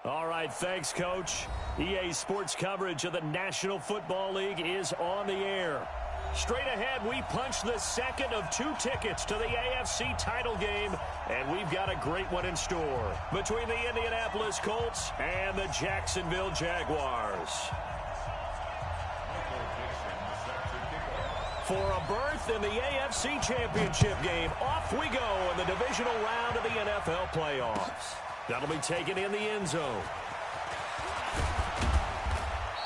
All right, thanks, Coach. EA Sports coverage of the National Football League is on the air. Straight ahead, we punch the second of 2 tickets to the AFC title game, and we've got a great one in store between the Indianapolis Colts and the Jacksonville Jaguars. For a berth in the AFC Championship game, off we go in the divisional round of the NFL playoffs. That'll be taken in the end zone.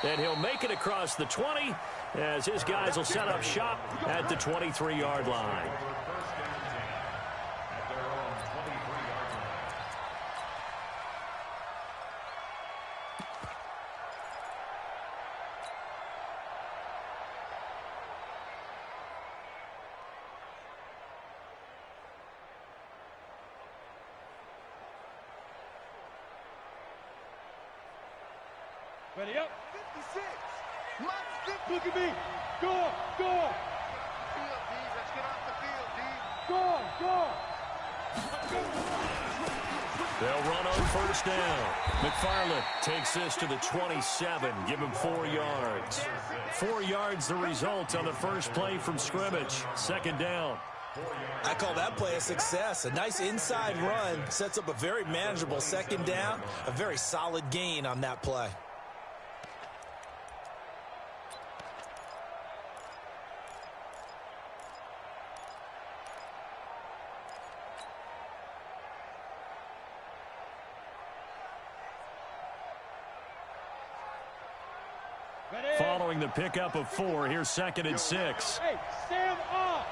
And he'll make it across the 20 as his guys will set up shop at the 23-yard line. Ready up. 56. Look at me. Go. Field, D. Let's get off the field, D. Go. They'll run on first down. McFarland takes this to the 27. Give him 4 yards. 4 yards the result on the first play from scrimmage. Second down. I call that play a success. A nice inside run sets up a very manageable second down. A very solid gain on that play. Following the pickup of 4, here's 2nd and 6. Hey, stand up.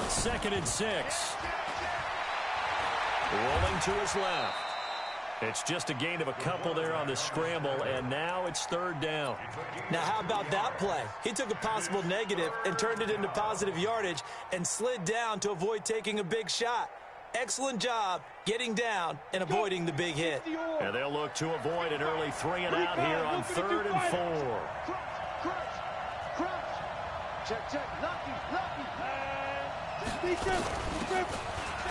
2nd and 6. Rolling to his left. It's just a gain of a couple there on the scramble, and now it's 3rd down. Now, how about that play? He took a possible negative and turned it into positive yardage and slid down to avoid taking a big shot. Excellent job getting down and avoiding the big hit. And they'll look to avoid an early 3 and out here on 3rd and 4. Check. Lucky.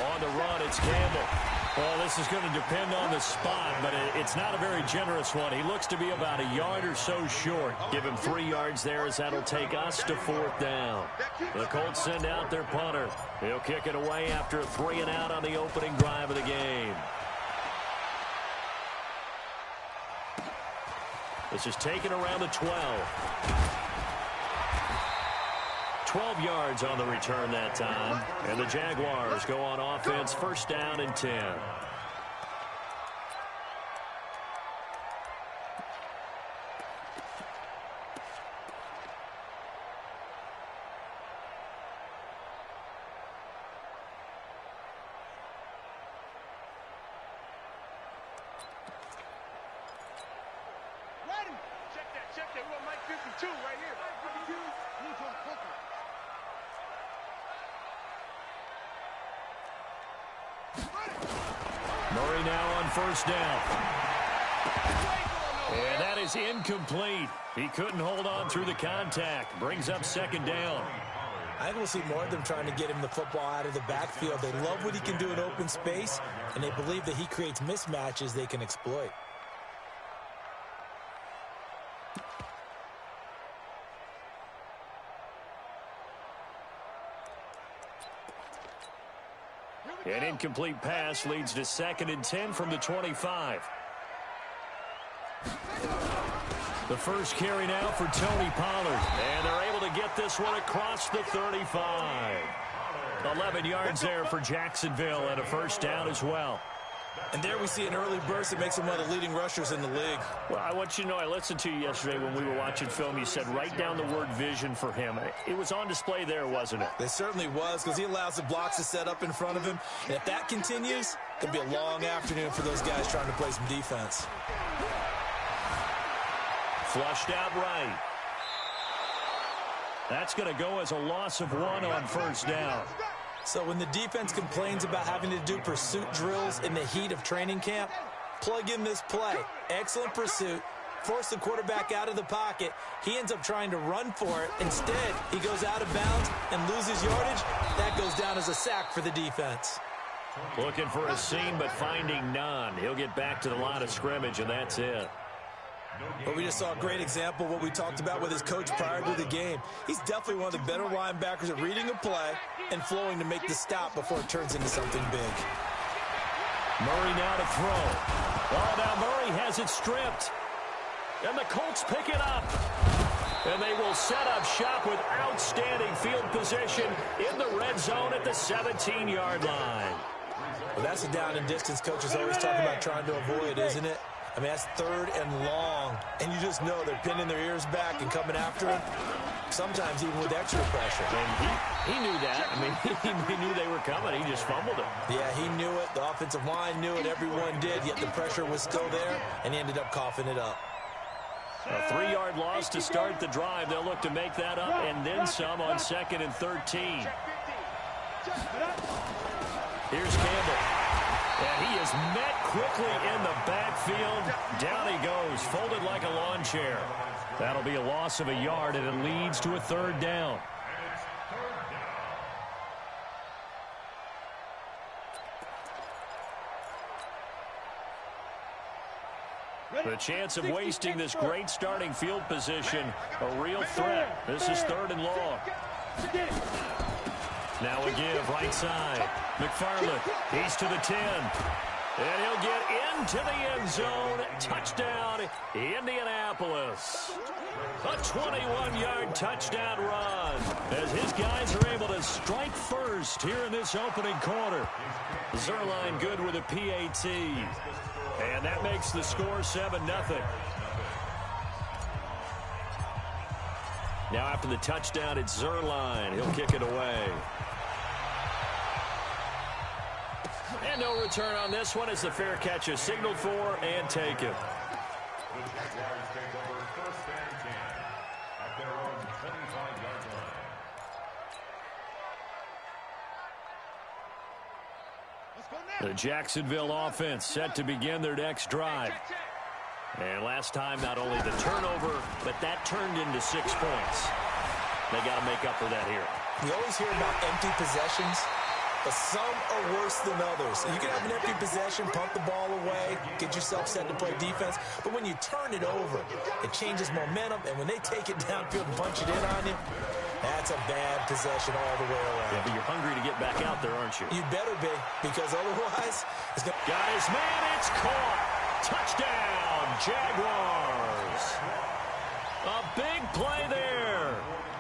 On the run, it's Campbell. Well, this is going to depend on the spot, but it's not a very generous one. He looks to be about a yard or so short. Give him 3 yards there as that'll take us to 4th down. The Colts send out their punter. He'll kick it away after a 3 and out on the opening drive of the game. This is taken around the 12. 12 yards on the return that time. And the Jaguars go on offense, 1st down and 10. Ready. Check that. We got Mike 52 right here. 52. Murray now on 1st down. And that is incomplete. He couldn't hold on through the contact. Brings up 2nd down. I think we'll see more of them trying to get him the football out of the backfield. They love what he can do in open space, and they believe that he creates mismatches they can exploit. An incomplete pass leads to 2nd and 10 from the 25. The first carry now for Tony Pollard. And they're able to get this one across the 35. 11 yards there for Jacksonville and a 1st down as well. And there we see an early burst that makes him one of the leading rushers in the league. Well, I want you to know, I listened to you yesterday when we were watching film. You said write down the word vision for him. It was on display there, wasn't it? It certainly was, because he allows the blocks to set up in front of him. And if that continues, it'll be a long afternoon for those guys trying to play some defense. Flushed out right. That's going to go as a loss of 1 on 1st down. So when the defense complains about having to do pursuit drills in the heat of training camp, plug in this play. Excellent pursuit. Force the quarterback out of the pocket. He ends up trying to run for it. Instead, he goes out of bounds and loses yardage. That goes down as a sack for the defense. Looking for a seam, but finding none. He'll get back to the line of scrimmage, and that's it. Well, we just saw a great example of what we talked about with his coach prior to the game. He's definitely one of the better linebackers at reading a play and flowing to make the stop before it turns into something big. Murray now to throw. Oh, now Murray has it stripped. And the Colts pick it up. And they will set up shop with outstanding field position in the red zone at the 17-yard line. Well, that's a down and distance coaches always talk about trying to avoid, isn't it? I mean, that's 3rd and long, and you just know they're pinning their ears back and coming after him, sometimes even with extra pressure. And he knew that. I mean, he knew they were coming. He just fumbled it. Yeah, he knew it. The offensive line knew it. Everyone did, yet the pressure was still there, and he ended up coughing it up. A 3-yard loss to start the drive. They'll look to make that up and then some on 2nd and 13. Here's Campbell. And he is met quickly in the backfield. Down he goes, folded like a lawn chair. That'll be a loss of a yard, and it leads to a 3rd down. The chance of wasting this great starting field position, a real threat. This is 3rd and long. Now a give, right side. McFarland, he's to the 10. And he'll get into the end zone. Touchdown, Indianapolis. A 21-yard touchdown run as his guys are able to strike first here in this opening quarter. Zerline good with a PAT. And that makes the score 7-0. Now after the touchdown, it's Zerline. He'll kick it away. And no return on this one as the fair catch is signaled for and taken. The Jacksonville offense set to begin their next drive. And last time, not only the turnover, but that turned into 6 points. They got to make up for that here. We always hear about empty possessions, but some are worse than others. You can have an empty possession, pump the ball away, get yourself set to play defense, but when you turn it over, it changes momentum, and when they take it downfield and punch it in on you, that's a bad possession all the way around. Yeah, but you're hungry to get back out there, aren't you? You better be, because otherwise, it's going to... Got his man, it's caught. Touchdown, Jaguars. A big play there.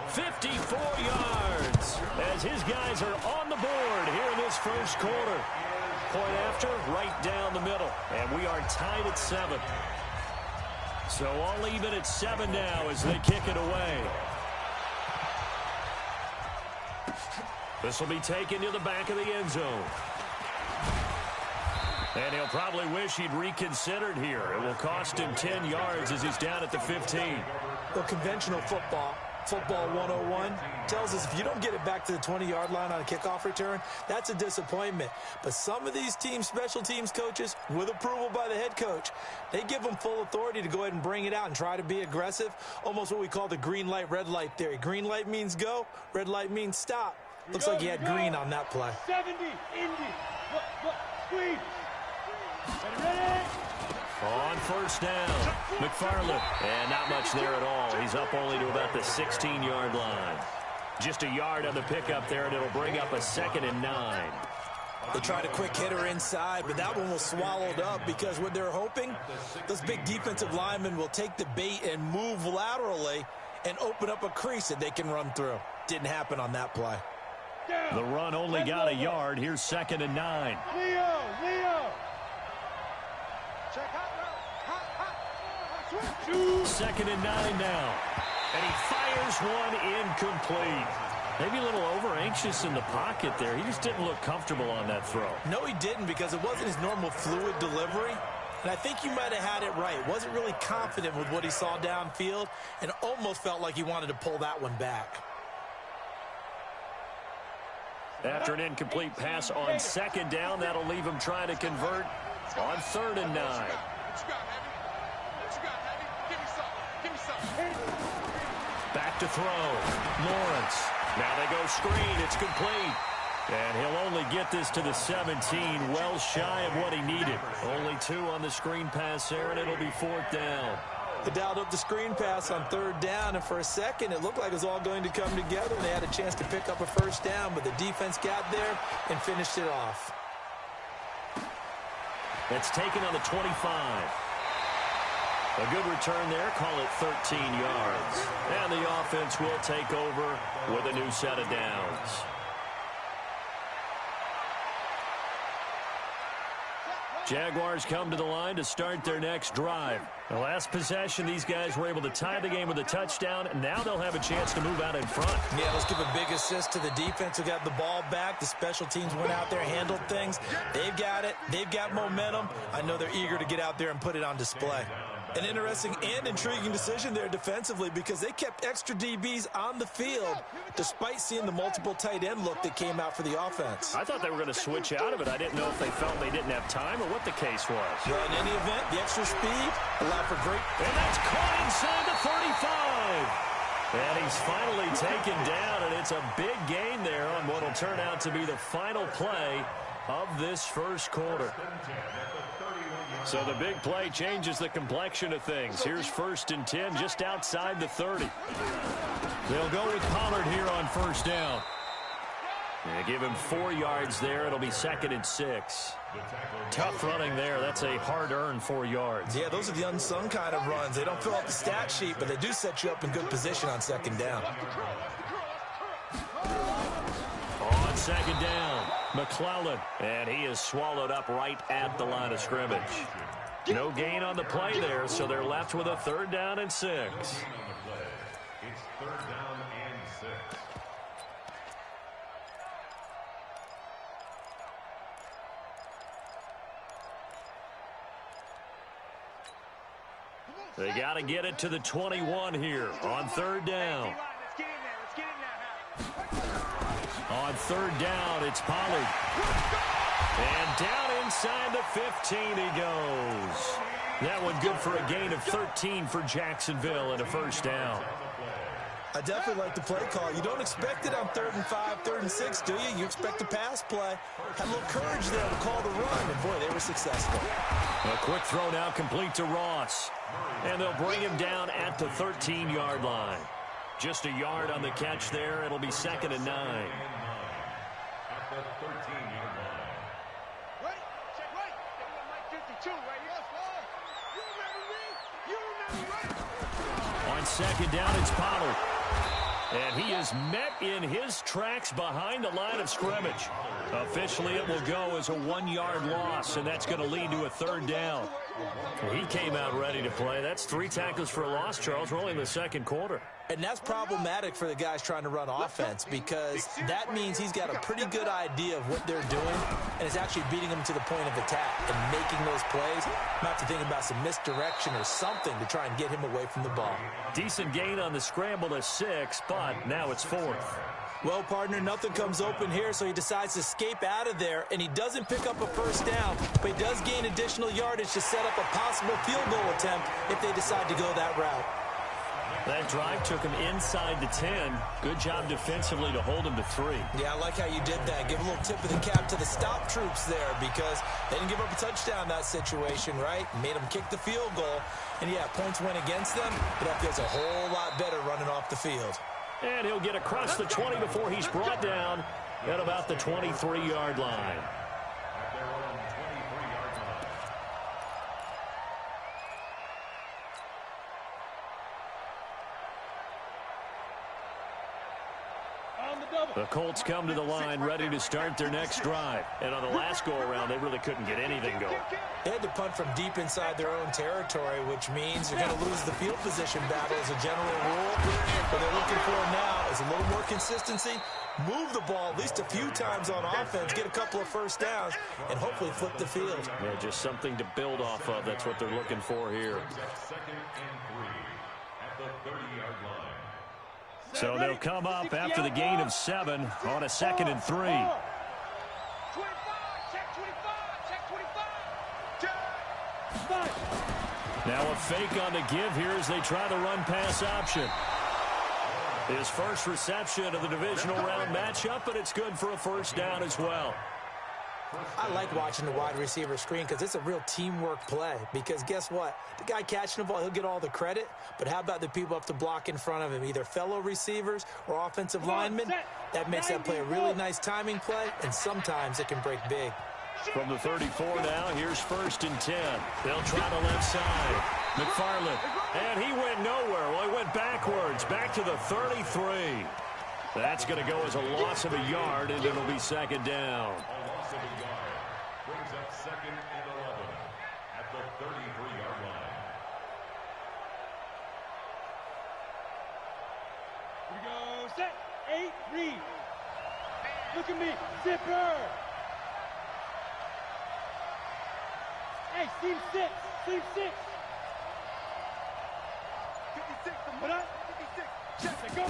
54 yards as his guys are on the board here in this first quarter. Point after, right down the middle. And we are tied at 7. So all even at 7 now as they kick it away. This will be taken to the back of the end zone. And he'll probably wish he'd reconsidered here. It will cost him 10 yards as he's down at the 15. Well, conventional football 101, tells us if you don't get it back to the 20-yard line on a kickoff return, that's a disappointment. But some of these team special teams coaches, with approval by the head coach, they give them full authority to go ahead and bring it out and try to be aggressive, almost what we call the green light, red light theory. Green light means go, red light means stop. Looks like he had green on that play. 70, Indy, squeeze. Ready? On first down, McFarland. And not much there at all. He's up only to about the 16-yard line. Just a yard on the pickup there, and it'll bring up a 2nd and 9. They tried a quick hitter inside, but that one was swallowed up because what they're hoping, those big defensive linemen will take the bait and move laterally and open up a crease that they can run through. Didn't happen on that play. The run only got a yard. Here's 2nd and 9. Leo. Check hot. 2nd and 9 now. And he fires one incomplete. Maybe a little over-anxious in the pocket there. He just didn't look comfortable on that throw. No, he didn't, because it wasn't his normal fluid delivery. And I think you might have had it right. Wasn't really confident with what he saw downfield and almost felt like he wanted to pull that one back. After an incomplete pass on 2nd down, that'll leave him trying to convert on 3rd and 9. Back to throw. Lawrence. Now they go screen. It's complete. And he'll only get this to the 17, well shy of what he needed. Only 2 on the screen pass there, and it'll be 4th down. They dialed up the screen pass on 3rd down, and for a second, it looked like it was all going to come together, and they had a chance to pick up a 1st down, but the defense got there and finished it off. It's taken on the 25. A good return there, call it 13 yards. And the offense will take over with a new set of downs. Jaguars come to the line to start their next drive. The last possession, these guys were able to tie the game with a touchdown, and now they'll have a chance to move out in front. Yeah, let's give a big assist to the defense who got the ball back. The special teams went out there, handled things. They've got it. They've got momentum. I know they're eager to get out there and put it on display. An interesting and intriguing decision there defensively because they kept extra DBs on the field despite seeing the multiple tight end look that came out for the offense. I thought they were going to switch out of it. I didn't know if they felt they didn't have time or what the case was. Well, in any event, the extra speed allowed for great... And that's caught inside the 35. And he's finally taken down, and it's a big gain there on what will turn out to be the final play of this first quarter. So the big play changes the complexion of things. Here's 1st and 10 just outside the 30. They'll go with Pollard here on 1st down. They give him 4 yards there. It'll be 2nd and 6. Tough running there. That's a hard-earned 4 yards. Yeah, those are the unsung kind of runs. They don't fill out the stat sheet, but they do set you up in good position on 2nd down. On 2nd down, McClellan, and he is swallowed up right at the line of scrimmage. No gain on the play there, so they're left with a 3rd down and 6. It's 3rd down and 6. They got to get it to the 21 here on 3rd down. On 3rd down, it's Pollard. And down inside the 15 he goes. That one good for a gain of 13 for Jacksonville and a 1st down. I definitely like the play call. You don't expect it on 3rd and 5, 3rd and 6, do you? You expect a pass play. Had a little courage there to call the run, and boy, they were successful. A quick throw now complete to Ross. And they'll bring him down at the 13-yard line. Just a yard on the catch there. It'll be 2nd and 9. At the 13-yard line. Ready? Check right. That was Mike 52 right here. You remember me? You remember me? On 2nd down, it's Pollard. And he is met in his tracks behind the line of scrimmage. Officially, it will go as a 1-yard loss, and that's going to lead to a 3rd down. He came out ready to play. That's 3 tackles for a loss, Charles. We're only in the 2nd quarter. And that's problematic for the guys trying to run offense because that means he's got a pretty good idea of what they're doing and is actually beating them to the point of attack and making those plays. Might have to think about some misdirection or something to try and get him away from the ball. Decent gain on the scramble to 6, but now it's 4th. Well, partner, nothing comes open here, so he decides to escape out of there, and he doesn't pick up a 1st down, but he does gain additional yardage to set up a possible field goal attempt if they decide to go that route. That drive took him inside the 10. Good job defensively to hold him to 3. Yeah, I like how you did that. Give a little tip of the cap to the stop troops there because they didn't give up a touchdown in that situation, right? Made them kick the field goal. And, yeah, points went against them, but that feels a whole lot better running off the field. And he'll get across the 20 before he's brought down at about the 23-yard line. The Colts come to the line ready to start their next drive. And on the last go-around, they really couldn't get anything going. They had to punt from deep inside their own territory, which means they're going to lose the field position battle as a general rule. What they're looking for now is a little more consistency, move the ball at least a few times on offense, get a couple of 1st downs, and hopefully flip the field. Yeah, just something to build off of. That's what they're looking for here. 2nd and 3 at the 30-yard line. So they'll come up after the gain of 7 on a 2nd and 3. 25, check 25, check 25. Now a fake on the give here as they try the run pass option. His first reception of the divisional round matchup, but it's good for a first down as well. I like watching the wide receiver screen because it's a real teamwork play. Because guess what? The guy catching the ball, he'll get all the credit. But how about the people up to block in front of him, either fellow receivers or offensive linemen? That makes that play a really nice timing play, and sometimes it can break big. From the 34 now, here's 1st and 10. They'll try the left side. McFarland, and he went nowhere. Well, he went backwards, back to the 33. That's going to go as a loss of a yard, and it'll be 2nd down. Brings up 2nd and 11 at the 33-yard line. Here we go. Set. 8, read. Look at me. Zipper. Hey, seam 6. Seam 6. 56. Put up. 56. Check. Go.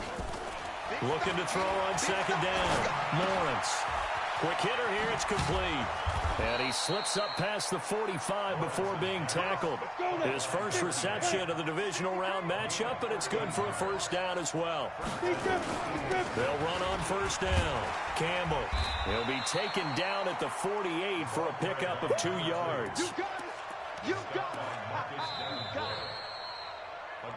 Looking to throw on 2nd down. Lawrence. Quick hitter here. It's complete. And he slips up past the 45 before being tackled. His first reception of the divisional round matchup, but it's good for a first down as well. They'll run on 1st down. Campbell. He'll be taken down at the 48 for a pickup of 2 yards. You got it.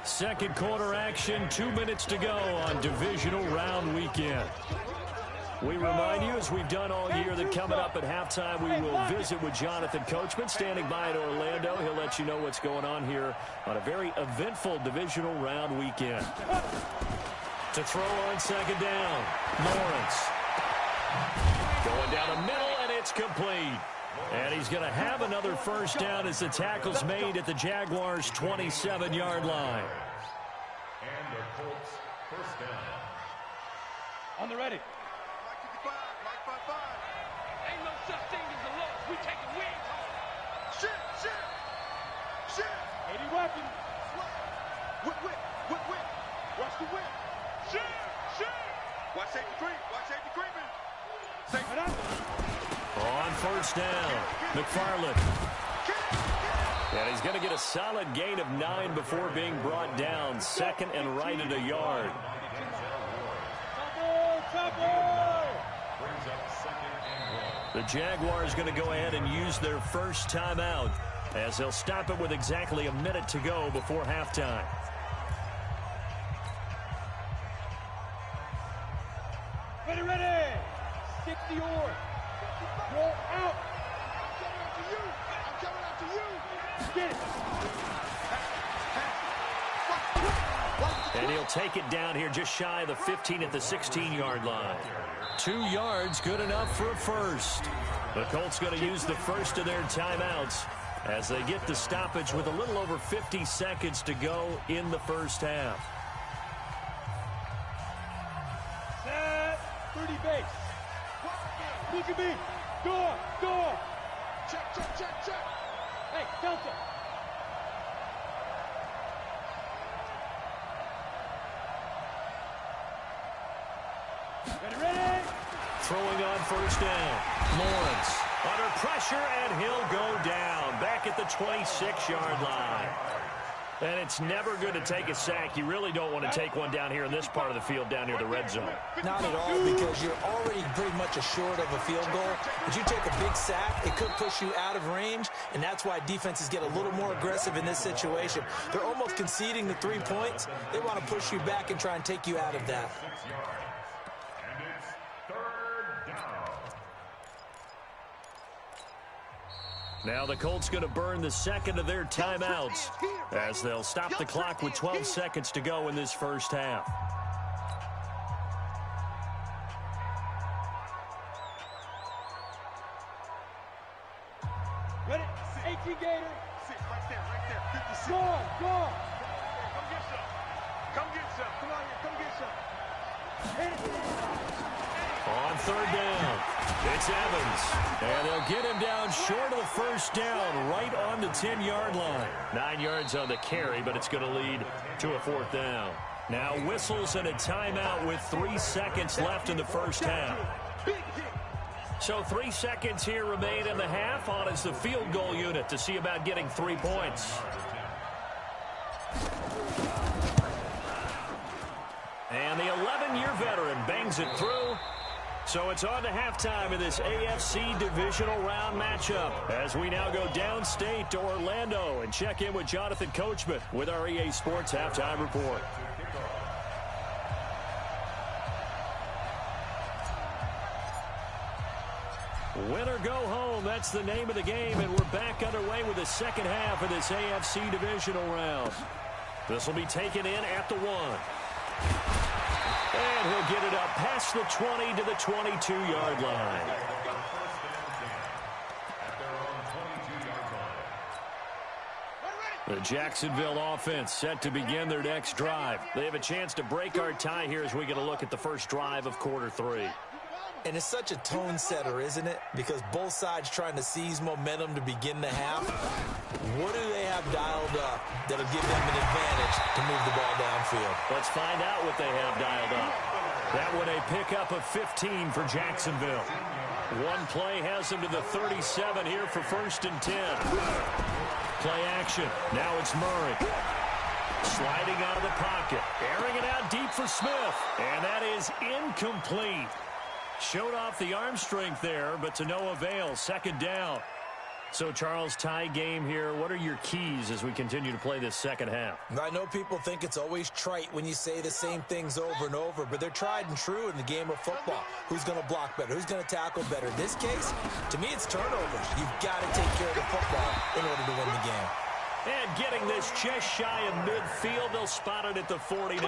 Second quarter action, 2 minutes to go on divisional round weekend. We remind you, as we've done all year, that coming up at halftime, we will visit with Jonathan Coachman, standing by in Orlando. He'll let you know what's going on here on a very eventful divisional round weekend. To throw on 2nd down, Lawrence. Going down the middle, and it's complete. And he's going to have another first down as the tackle's made at the Jaguars' 27-yard line. And the Colts first down. On the ready. Ain't no such thing as a loss. We taking wins home. Shit. 80 weapons. Whip. Watch the whip. Shit. Watch safety creeping. Safety up. On 1st down, McFarland. And he's going to get a solid gain of 9 before being brought down. 2nd and right at a yard. Brings up 2nd and 1. The Jaguars going to go ahead and use their first timeout as they'll stop it with exactly a minute to go before halftime. Ready. 60 or. Roll out. I'm coming after you. Get it. And he'll take it down here just shy of the 15 at the 16-yard line. 2 yards, good enough for a first. The Colts going to use the first of their timeouts as they get the stoppage with a little over 50 seconds to go in the first half. Set. 30 base. Look at me. Door. Check. Hey, Delta. Ready. Throwing on 1st down. Lawrence under pressure, and he'll go down back at the 26-yard line. And it's never good to take a sack. You really don't want to take one down here in this part of the field down near the red zone. Not at all, because you're already pretty much assured of a field goal. If you take a big sack, it could push you out of range, and that's why defenses get a little more aggressive in this situation. They're almost conceding the 3 points. They want to push you back and try and take you out of that. And it's 3rd down. Now the Colts going to burn the second of their timeouts as they'll stop the clock with 12 seconds to go in this first half. Ready. 18 Gator. Sit right there. 56. Go on. Come get some. Come on here. Come get some. Hit it. On 3rd down, it's Evans. And they'll get him down short of the first down, right on the 10-yard line. 9 yards on the carry, but it's going to lead to a 4th down. Now whistles and a timeout with 3 seconds left in the first half. So 3 seconds here remain in the half. On is the field goal unit to see about getting 3 points. And the 11-year veteran bangs it through. So it's on to halftime in this AFC divisional round matchup as we now go downstate to Orlando and check in with Jonathan Coachman with our EA Sports Halftime Report. Win or go home, that's the name of the game, and we're back underway with the second half of this AFC divisional round. This will be taken in at the 1. And he'll get it up past the 20 to the 22-yard line. The Jacksonville offense set to begin their next drive. They have a chance to break our tie here as we get a look at the first drive of quarter 3. And it's such a tone setter, isn't it? Because both sides trying to seize momentum to begin the half. What do they have dialed up that'll give them an advantage to move the ball downfield? Let's find out what they have dialed up. That one a pickup of 15 for Jacksonville. One play has them to the 37 here for 1st and 10. Play action. Now it's Murray. Sliding out of the pocket. Airing it out deep for Smith. And that is incomplete. Showed off the arm strength there, but to no avail. 2nd down. So, Charles, tie game here. What are your keys as we continue to play this second half? I know people think it's always trite when you say the same things over and over, but they're tried and true in the game of football. Who's going to block better? Who's going to tackle better? In this case, to me, it's turnovers. You've got to take care of the football in order to win the game. And getting this just shy of midfield, they'll spot it at the 49.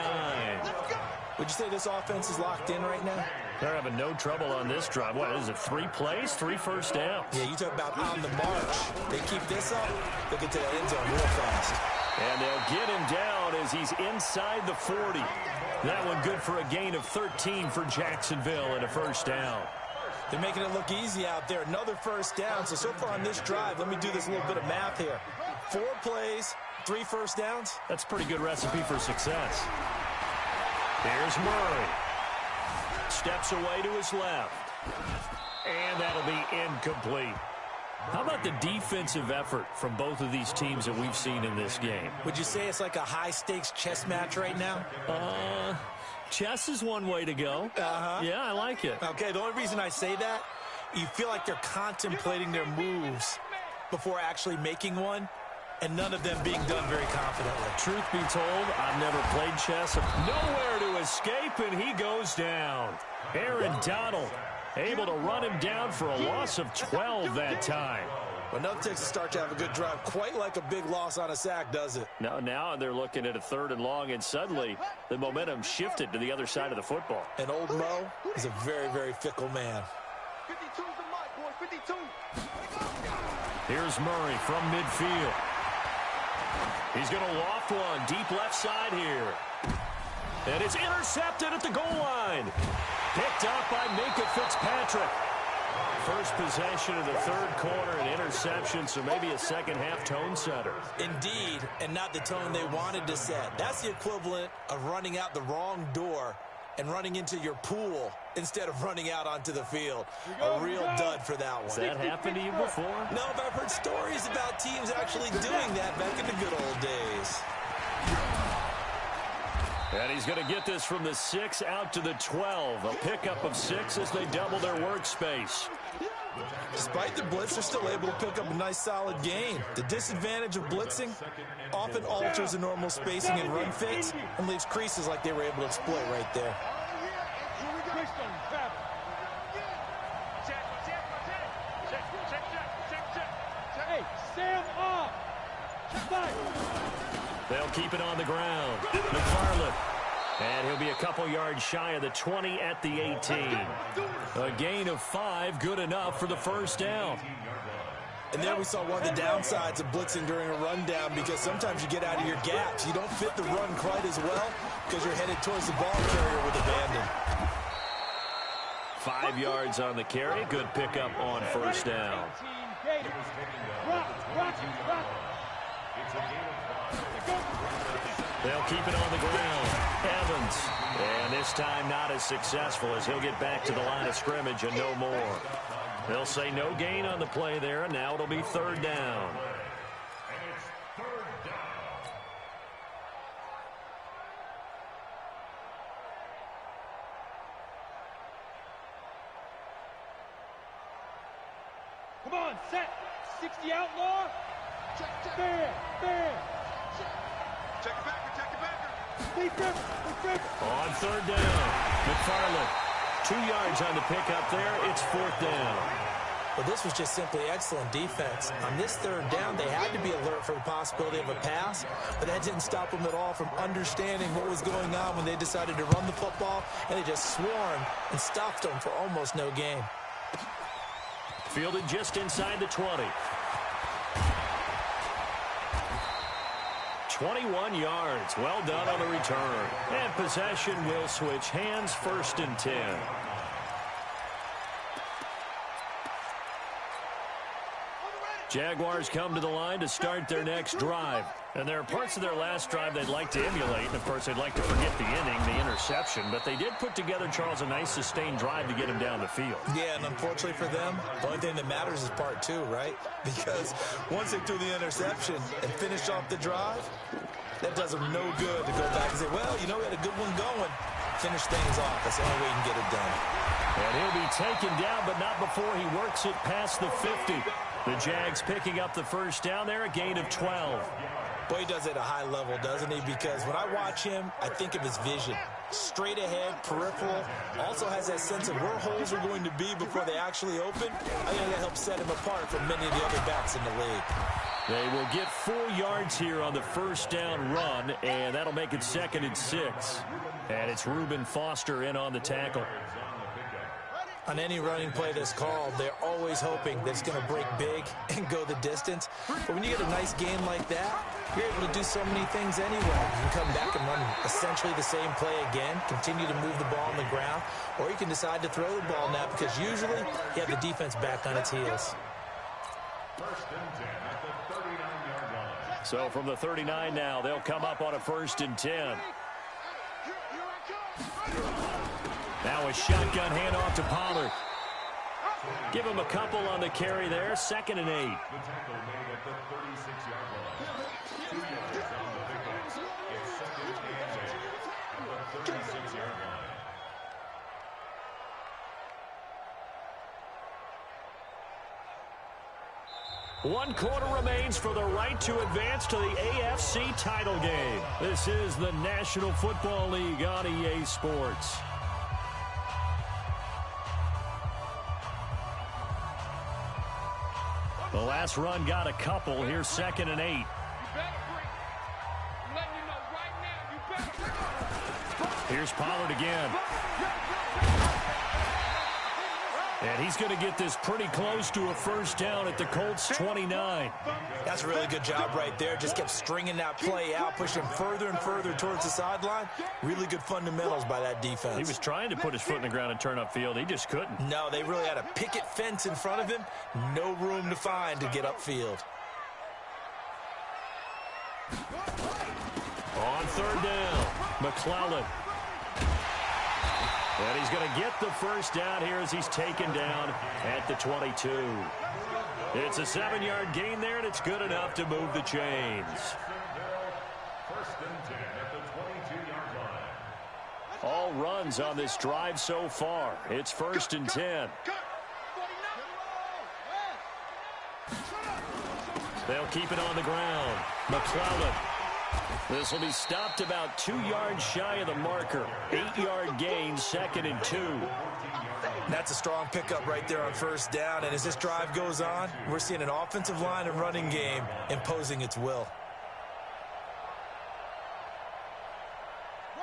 Would you say this offense is locked in right now? They're having no trouble on this drive. What is it, 3 plays, 3 first downs? Yeah, you talk about on the march. They keep this up, they'll get to the end zone real fast. And they'll get him down as he's inside the 40. That one good for a gain of 13 for Jacksonville and a 1st down. They're making it look easy out there. Another 1st down. So far on this drive, let me do this little bit of math here. 4 plays, 3 1st downs. That's a pretty good recipe for success. Here's Murray. Steps away to his left. And that'll be incomplete. How about the defensive effort from both of these teams that we've seen in this game? Would you say it's like a high-stakes chess match right now? Chess is one way to go. Yeah, I like it. Okay, the only reason I say that, you feel like they're contemplating their moves before actually making one, and none of them being done very confidently. Truth be told, I've never played chess. Nowhere to escape, and he goes down. Aaron Donald able to run him down for a loss of 12 that time. Well, nothing takes a start to have a good drive, quite like a big loss on a sack, does it? Now they're looking at a 3rd and long, and suddenly the momentum shifted to the other side of the football. And old Mo is a very, very fickle man. 52's the mic, boy, 52. Here's Murray from midfield. He's going to loft one deep left side here. And it's intercepted at the goal line. Picked up by Minka Fitzpatrick. First possession of the 3rd quarter, an interception, so maybe a second-half tone setter. Indeed, and not the tone they wanted to set. That's the equivalent of running out the wrong door and running into your pool instead of running out onto the field. A real dud for that one. Has that happened to you before? No, but I've heard stories about teams actually doing that back in the good old days. And he's going to get this from the 6 out to the 12. A pickup of 6 as they double their workspace. Despite the blitz, they're still able to pick up a nice, solid gain. The disadvantage of blitzing often alters the normal spacing and run fits and leaves creases like they were able to exploit right there. Hey, Sam up. They'll keep it on the ground. McFarland. And he'll be a couple yards shy of the 20 at the 18. A gain of 5, good enough for the 1st down. And there we saw one of the downsides of blitzing during a rundown, because sometimes you get out of your gaps. You don't fit the run quite as well because you're headed towards the ball carrier with abandon. 5 yards on the carry. Good pickup on 1st down. They'll keep it on the ground. Evans. And this time not as successful as he'll get back to the line of scrimmage and no more. They'll say no gain on the play there, and now it'll be 3rd down. on, set. 60 outlaw. Fair. Check it backer. On third down, McFarland. 2 yards on the pickup there. It's fourth down. Well, this was just simply excellent defense. On this third down, they had to be alert for the possibility of a pass, but that didn't stop them at all from understanding what was going on when they decided to run the football, and they just swarmed and stopped them for almost no gain. Fielded just inside the 20. 21 yards. Well done on the return. And possession will switch hands, first and 10. Jaguars come to the line to start their next drive. And there are parts of their last drive they'd like to emulate. And, of course, they'd like to forget the inning, the interception. But they did put together, Charles, a nice sustained drive to get him down the field. Yeah, and unfortunately for them, the only thing that matters is part 2, right? Because once they threw the interception and finished off the drive, that does them no good to go back and say, well, you know, we had a good one going. Finish things off. That's the only way you can get it done. And he'll be taken down, but not before he works it past the 50. The Jags picking up the first down there, a gain of 12. Boy, he does it at a high level, doesn't he? Because when I watch him, I think of his vision. Straight ahead, peripheral, also has that sense of where holes are going to be before they actually open. I think that helps set him apart from many of the other backs in the league. They will get 4 yards here on the first down run, and that'll make it second and 6. And it's Reuben Foster in on the tackle. On any running play that's called, they're always hoping that it's going to break big and go the distance. But when you get a nice game like that, you're able to do so many things anyway. You can come back and run essentially the same play again, continue to move the ball on the ground, or you can decide to throw the ball now because usually you have the defense back on its heels. First and 10 at the 39-yard line. So from the 39 now, they'll come up on a first and 10. Now a shotgun handoff to Pollard. Give him a couple on the carry there. Second and 8. The tackle made at the 36-yard line. 2 yards on the pickup. It's second and 8 at the 36-yard line. 1 quarter remains for the right to advance to the AFC title game. This is the National Football League on EA Sports. The last run got a couple. Here's second and 8. You better bring. I'm letting you know right now, you better bring. Here's Pollard again. And he's going to get this pretty close to a first down at the Colts 29. That's a really good job right there. Just kept stringing that play out, pushing further and further towards the sideline. Really good fundamentals by that defense. He was trying to put his foot in the ground and turn upfield. He just couldn't. No, they really had a picket fence in front of him. No room to find to get upfield. On third down, McClellan. And he's going to get the first down here as he's taken down at the 22. It's a 7-yard gain there, and it's good enough to move the chains. First and 10 at the 22-yard line. All runs on this drive so far. It's first and 10. They'll keep it on the ground. McClellan. This will be stopped about 2 yards shy of the marker. 8-yard gain, second and 2. That's a strong pickup right there on first down. And as this drive goes on, we're seeing an offensive line and running game imposing its will.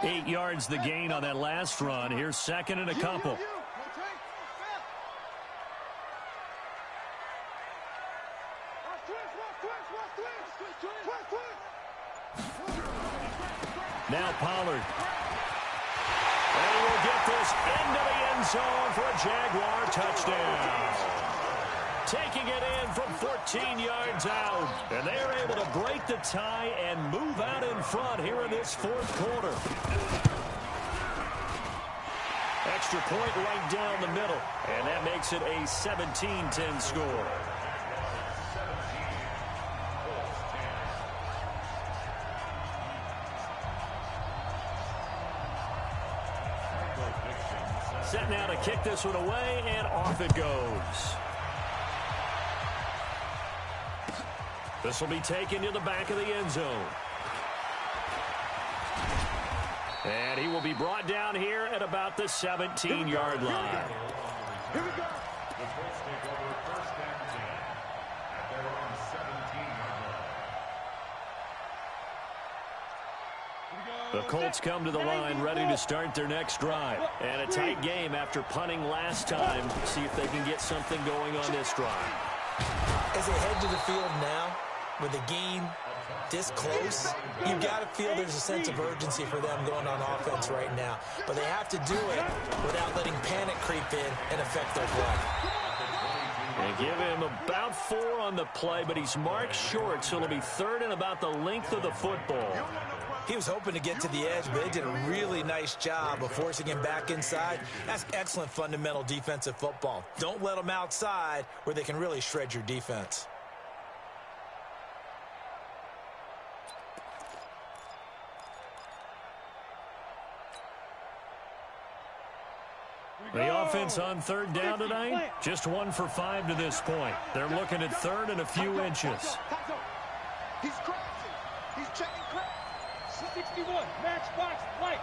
8 yards the gain on that last run. Here's second and a couple. Now Pollard. And he will get this into the end zone for a Jaguar touchdown. Taking it in from 14 yards out. And they're able to break the tie and move out in front here in this fourth quarter. Extra point right down the middle. And that makes it a 17-10 score. Set now to kick this one away, and off it goes. This will be taken to the back of the end zone. And he will be brought down here at about the 17-yard line. Here we go. The Colts take over first and 10 at their own 17-yard line. The Colts come to the line ready to start their next drive. And a tight game after punting last time. See if they can get something going on this drive. As they head to the field now, with the game this close, you've got to feel there's a sense of urgency for them going on offense right now. But they have to do it without letting panic creep in and affect their play. They give him about 4 on the play, but he's marked short, so it'll be third and about the length of the football. He was hoping to get to the edge, but they did a really nice job of forcing him back inside. That's excellent fundamental defensive football. Don't let them outside where they can really shred your defense. The offense on third down tonight, just 1 for 5 to this point. They're looking at third and a few inches. He's crossing. He's checking crap. 61, matchbox, lights.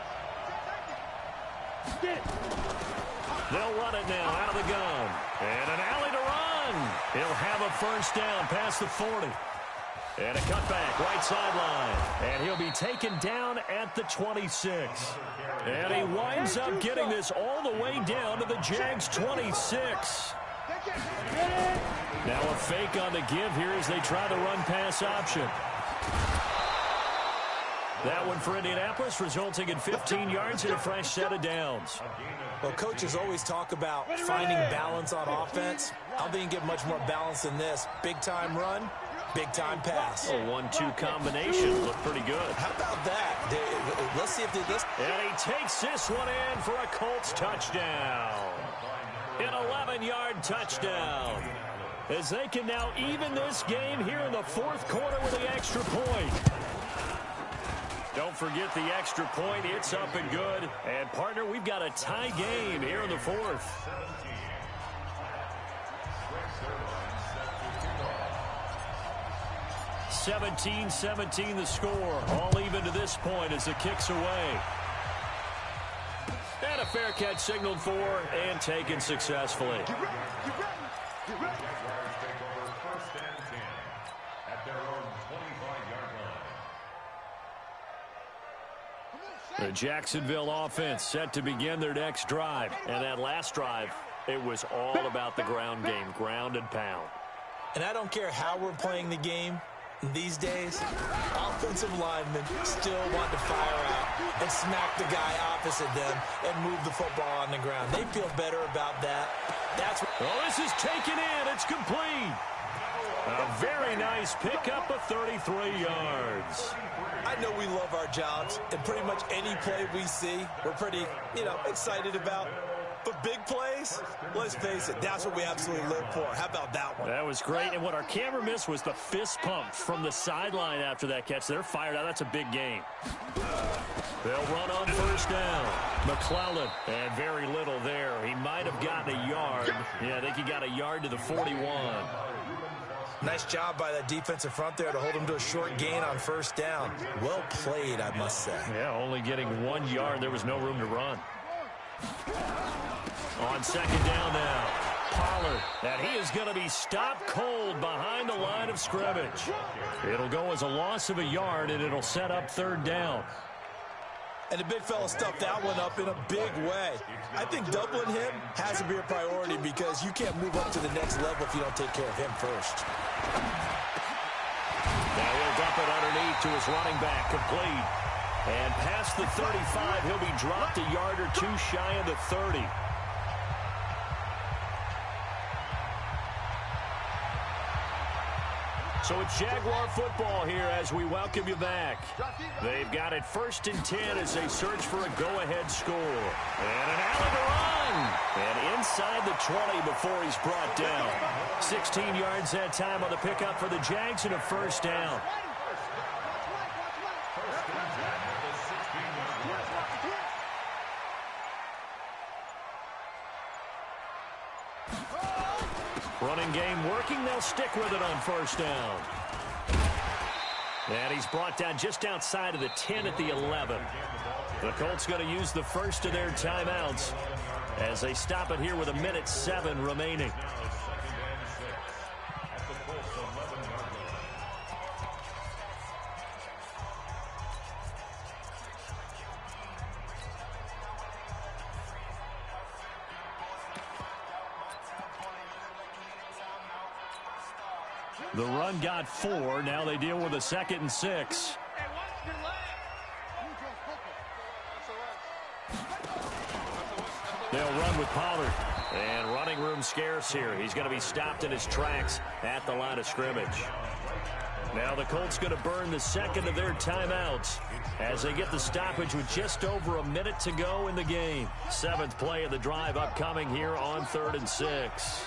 Get it. They'll run it now out of the gun. And an alley to run. He'll have a first down past the 40. And a cutback, right sideline. And he'll be taken down at the 26. And he winds up getting this all the way down to the Jags' 26. Now a fake on the give here as they try the run-pass option. That one for Indianapolis, resulting in 15 yards and a fresh set of downs. Well, coaches always talk about finding balance on offense. I don't think you can get much more balance than this. Big-time run, big-time pass. A 1-2 combination looked pretty good. How about that? Let's see if they... And he takes this one in for a Colts touchdown. An 11-yard touchdown. As they can now even this game here in the fourth quarter with the extra point. Don't forget the extra point. It's up and good. And, partner, we've got a tie game here in the fourth. 17-17 the score. All even to this point as the kick's away. And a fair catch signaled for and taken successfully. Get ready. Get ready. Get ready. Jaguars take over first and 10 at their own 25-yard line. The Jacksonville offense set to begin their next drive. And that last drive, it was all about the ground game, ground and pound. And I don't care how we're playing the game. These days, offensive linemen still want to fire out and smack the guy opposite them and move the football on the ground. They feel better about that. That's what... Oh, this is taken in. It's complete. A very nice pickup of 33 yards. I know we love our jobs, and pretty much any play we see, we're pretty, excited about. But big plays, let's face it, that's what we absolutely live for. How about that one? That was great. And what our camera missed was the fist pump from the sideline after that catch. They're fired out. That's a big game. They'll run on first down. McClellan, and very little there. He might have gotten a yard. Yeah, I think he got a yard to the 41. Nice job by that defensive front there to hold him to a short gain on first down. Well played, I must say. Yeah, only getting 1 yard. There was no room to run. On second down now, Pollard, and he is going to be stopped cold behind the line of scrimmage. It'll go as a loss of a yard, and it'll set up third down. And the big fella stuffed that one up in a big way. I think doubling him has to be a priority because you can't move up to the next level if you don't take care of him first. Now he'll dump it underneath to his running back, complete. And past the 35, he'll be dropped a yard or two shy of the 30. So it's Jaguar football here as we welcome you back. They've got it 1st and 10 as they search for a go-ahead score. And an alley to run. And inside the 20 before he's brought down. 16 yards that time on the pickup for the Jags and a first down. Running game working. They'll stick with it on first down. And he's brought down just outside of the 10 at the 11. The Colts going to use the first of their timeouts as they stop it here with 1:07 remaining. The run got 4. Now they deal with a 2nd and 6. They'll run with Pollard. And running room scarce here. He's going to be stopped in his tracks at the line of scrimmage. Now the Colts going to burn the second of their timeouts as they get the stoppage with just over a minute to go in the game. 7th play of the drive upcoming here on 3rd and 6.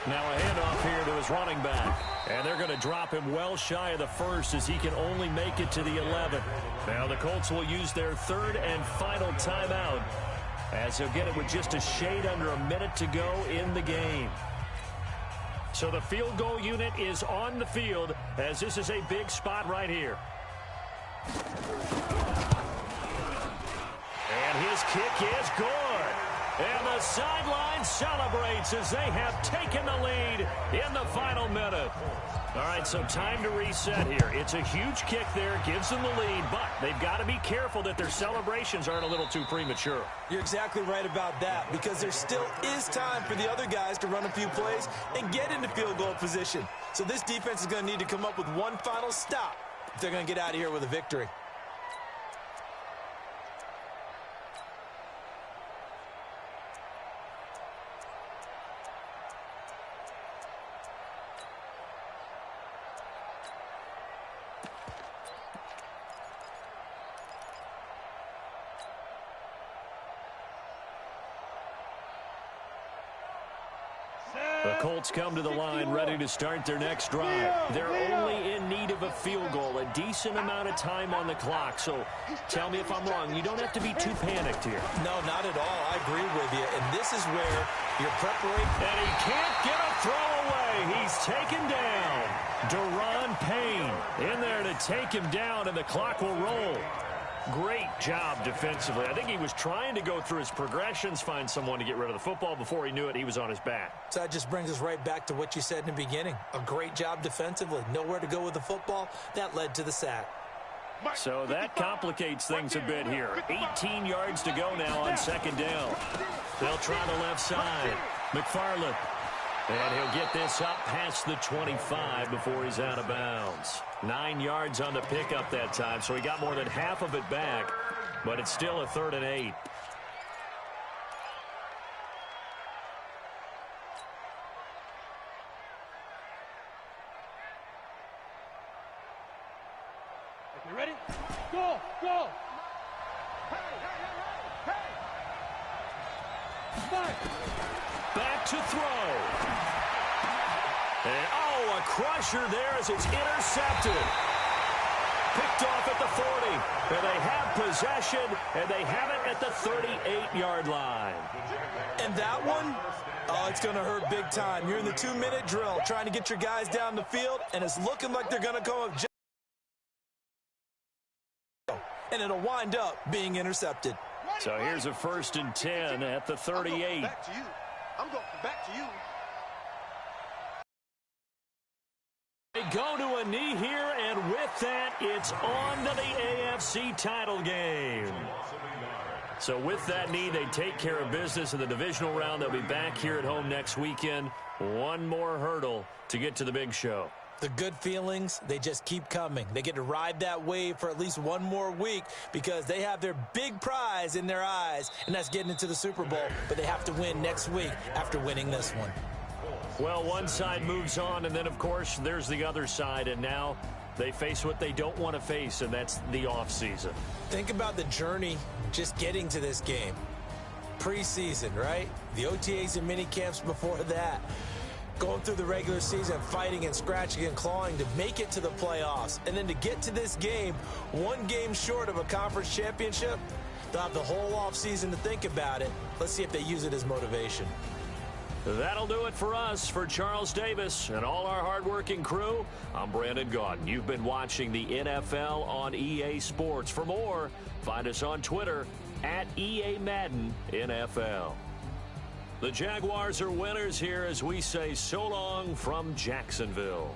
Now a handoff here to his running back. And they're going to drop him well shy of the 1st as he can only make it to the 11th. Now the Colts will use their 3rd and final timeout as he'll get it with just a shade under a minute to go in the game. So the field goal unit is on the field as this is a big spot right here. And his kick is good. And the sideline celebrates as they have taken the lead in the final minute. All right, so time to reset here. It's a huge kick there, gives them the lead, but they've got to be careful that their celebrations aren't a little too premature. You're exactly right about that because there still is time for the other guys to run a few plays and get into field goal position. So this defense is going to need to come up with one final stop if they're going to get out of here with a victory. The Colts come to the line ready to start their next drive. They're only in need of a field goal, a decent amount of time on the clock. So tell me if I'm wrong. You don't have to be too panicked here. No, not at all. I agree with you. And this is where your preparation... And he can't get a throw away. He's taken down. Deron Payne in there to take him down, and the clock will roll. Great job defensively. I think he was trying to go through his progressions, find someone to get rid of the football. Before he knew it, he was on his back. So that just brings us right back to what you said in the beginning. A great job defensively. Nowhere to go with the football. That led to the sack. So that complicates things a bit here. 18 yards to go now on 2nd down. They'll try the left side. McFarland. And he'll get this up past the 25 before he's out of bounds. 9 yards on the pickup that time, so he got more than half of it back, but it's still a 3rd and 8. You ready? Go, go. Hey. Back to throw. And, a crusher there as it's intercepted. Picked off at the 40. And they have possession, and they have it at the 38-yard line. And that one, it's going to hurt big time. You're in the 2-minute drill trying to get your guys down the field, and it's looking like they're going to come up just... And it'll wind up being intercepted. So here's a 1st and 10 at the 38. Back to you. I'm going back to you. They go to a knee here, and with that, it's on to the AFC title game. So with that knee, they take care of business in the divisional round. They'll be back here at home next weekend. One more hurdle to get to the big show. The good feelings, they just keep coming. They get to ride that wave for at least one more week because they have their big prize in their eyes, and that's getting into the Super Bowl. But they have to win next week after winning this one. Well, one side moves on, and then, of course, there's the other side, and now they face what they don't want to face, and that's the offseason. Think about the journey just getting to this game. Preseason, right? The OTAs and mini camps before that. Going through the regular season, fighting and scratching and clawing to make it to the playoffs. And then to get to this game, one game short of a conference championship, they'll have the whole offseason to think about it. Let's see if they use it as motivation. That'll do it for us. For Charles Davis and all our hardworking crew, I'm Brandon Gaudin. You've been watching the NFL on EA Sports. For more, find us on Twitter at EA Madden NFL. The Jaguars are winners here as we say so long from Jacksonville.